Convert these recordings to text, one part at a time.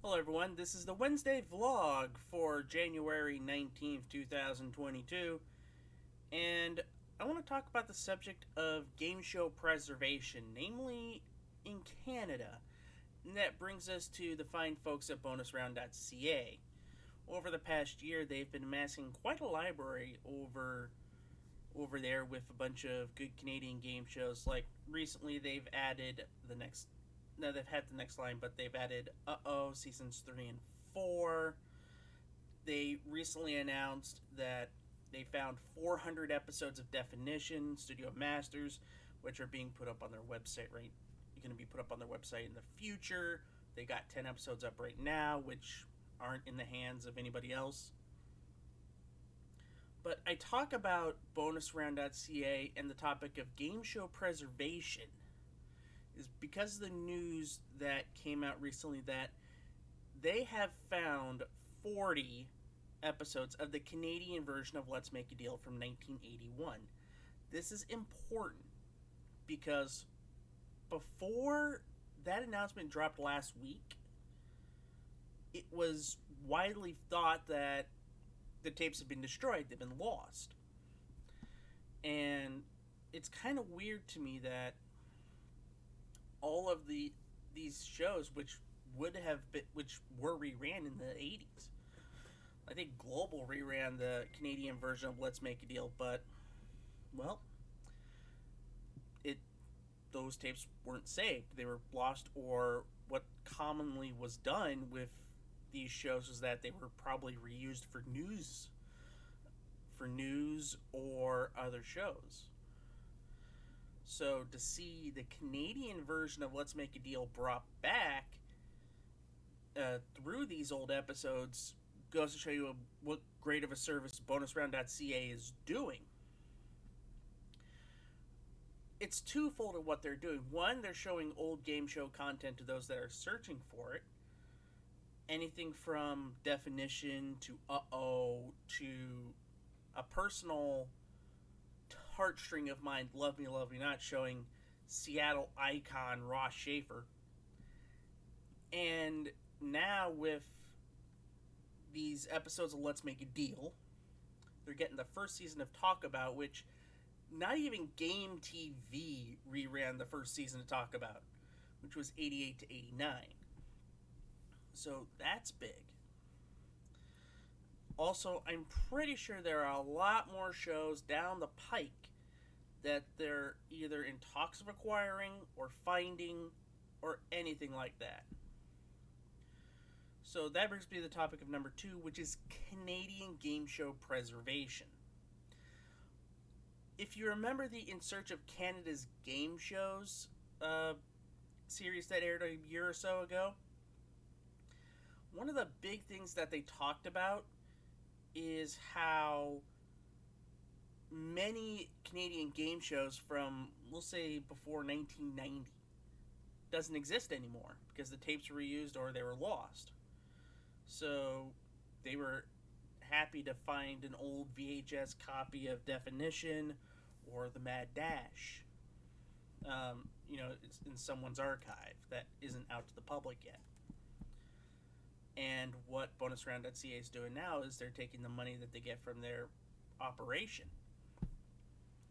Hello, everyone. This is the Wednesday vlog for January 19th, 2022, and I want to talk about the subject of game show preservation, namely in Canada. And that brings us to the fine folks at Bonusround.ca. Over the past year, they've been amassing quite a library over there with a bunch of good Canadian game shows. Like recently, they've added the next. No, they've had the next line, but they've added seasons 3 and 4. They recently announced that they found 400 episodes of Definition Studio Masters, which are being put up on their website right. Going to be put up on their website in the future. They got 10 episodes up right now, which aren't in the hands of anybody else. But I talk about Bonusround.ca and the topic of game show preservation is because of the news that came out recently that they have found 40 episodes of the Canadian version of Let's Make a Deal from 1981. This is important because before that announcement dropped last week, it was widely thought that the tapes had been destroyed, they've been lost. And it's kind of weird to me that all of these shows which were reran in the 80s. I think Global reran the Canadian version of Let's Make a Deal, but well, it those tapes weren't saved. They were lost, or what commonly was done with these shows was that they were probably reused for news or other shows. So to see the Canadian version of Let's Make a Deal brought back through these old episodes goes to show you what great of a service Bonusround.ca is doing. It's twofold of what they're doing. One, they're showing old game show content to those that are searching for it. Anything from Definition to to a personal heartstring of mine, Love Me, Love Me Not, showing Seattle icon Ross Schaefer. And now with these episodes of Let's Make a Deal, they're getting the first season of Talk About, which not even Game TV reran the first season of Talk About, which was 88 to 89. So that's big. Also, I'm pretty sure there are a lot more shows down the pike that they're either in talks of acquiring or finding or anything like that. So that brings me to the topic of number 2, which is Canadian game show preservation. If you remember the In Search of Canada's Game Shows series that aired a year or so ago, one of the big things that they talked about is how many Canadian game shows from, we'll say, before 1990 doesn't exist anymore because the tapes were reused or they were lost. So they were happy to find an old VHS copy of Definition or The Mad Dash. It's in someone's archive that isn't out to the public yet. And what Bonusround.ca is doing now is they're taking the money that they get from their operation,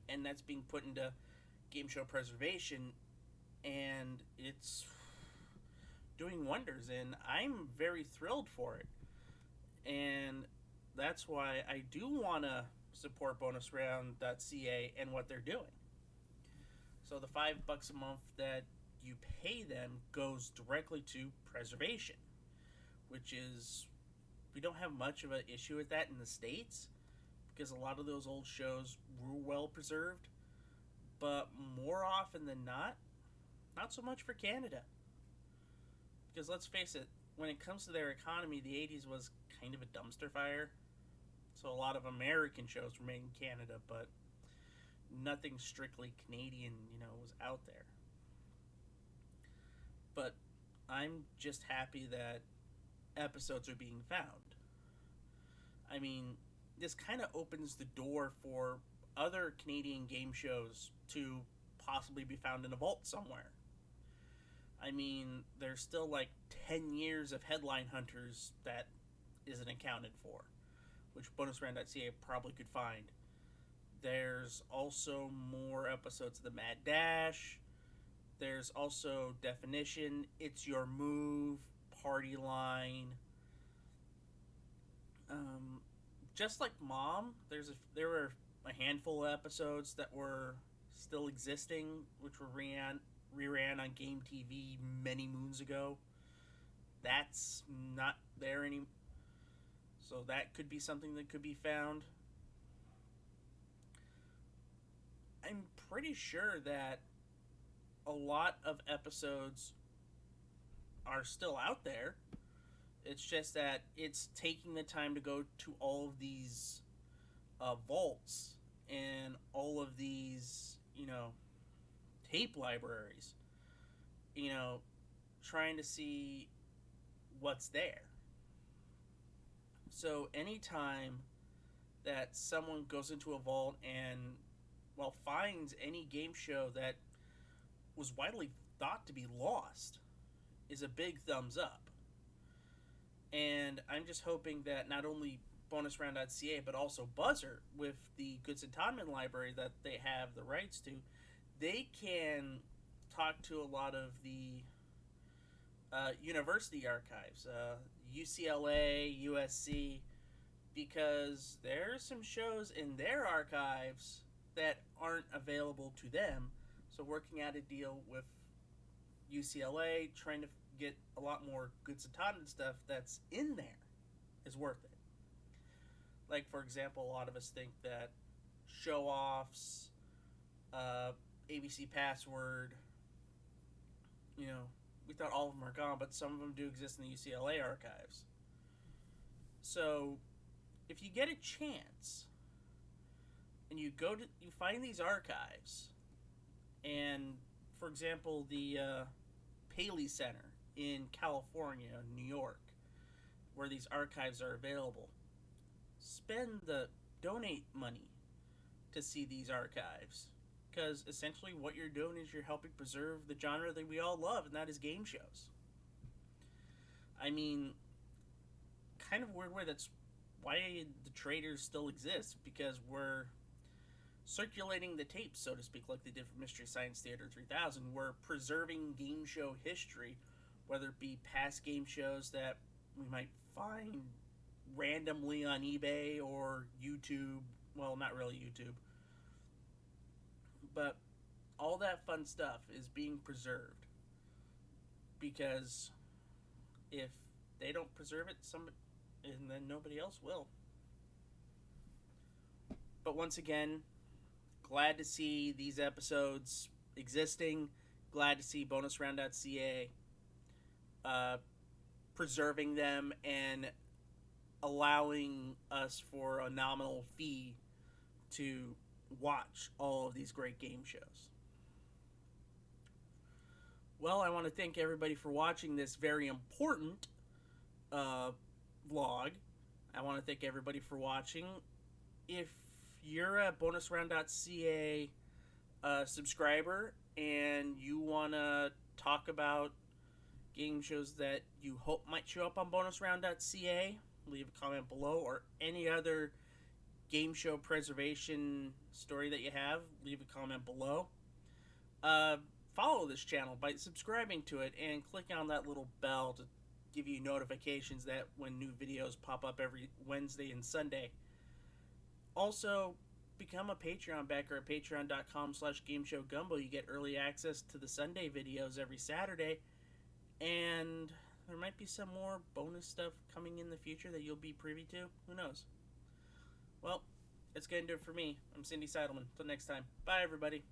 and that's being put into game show preservation, and it's doing wonders, and I'm very thrilled for it. And that's why I do want to support Bonusround.ca and what they're doing. So the $5 a month that you pay them goes directly to preservation, which is, we don't have much of an issue with that in the States because a lot of those old shows were well preserved, but more often than not so much for Canada. Because let's face it, when it comes to their economy, the 80s was kind of a dumpster fire. So a lot of American shows were made in Canada, but nothing strictly Canadian, was out there. But I'm just happy that episodes are being found. I mean, this kind of opens the door for other Canadian game shows to possibly be found in a vault somewhere. I mean, there's still like 10 years of headline hunters that isn't accounted for, which Bonusround.ca probably could find. There's also more episodes of the Mad Dash. There's also Definition, It's Your Move, Party Line. Just like Mom, there were a handful of episodes that were still existing, which were reran on Game TV many moons ago. That's not there anymore. So that could be something that could be found. I'm pretty sure that a lot of episodes are still out there. It's just that it's taking the time to go to all of these vaults and all of these, tape libraries, trying to see what's there. So anytime that someone goes into a vault and, finds any game show that was widely thought to be lost, is a big thumbs up. And I'm just hoping that not only Bonusround.ca, but also Buzzer, with the Goodson Todman library that they have the rights to, they can talk to a lot of the university archives, UCLA, USC, because there are some shows in their archives that aren't available to them. So working out a deal with UCLA, trying to get a lot more Goodson Todman stuff that's in there is worth it. Like, for example, a lot of us think that show-offs, ABC Password, we thought all of them are gone, but some of them do exist in the UCLA archives. So, if you get a chance, and you find these archives, and, for example, the Paley Center in California, New York, where these archives are available, donate money to see these archives, because essentially what you're doing is you're helping preserve the genre that we all love, and that is game shows. I mean, kind of weird way, that's why the traders still exist, because we're circulating the tapes, so to speak, like they did for Mystery Science Theater 3000. We're preserving game show history, whether it be past game shows that we might find randomly on eBay or YouTube. Well, not really YouTube. But all that fun stuff is being preserved, because if they don't preserve it, and then nobody else will. But once again, glad to see these episodes existing. Glad to see Bonusround.ca preserving them and allowing us for a nominal fee to watch all of these great game shows. Well, I want to thank everybody for watching this very important vlog. I want to thank everybody for watching. If you're a Bonusround.ca subscriber and you want to talk about game shows that you hope might show up on Bonusround.ca, leave a comment below, or any other game show preservation story that you have, leave a comment below. Follow this channel by subscribing to it and click on that little bell to give you notifications that when new videos pop up every Wednesday and Sunday. Also, become a Patreon backer at patreon.com/GameShowGumbo. You get early access to the Sunday videos every Saturday, and there might be some more bonus stuff coming in the future that you'll be privy to. Who knows? Well, that's going to do it for me. I'm Cyndi Seidelman. Until next time. Bye, everybody.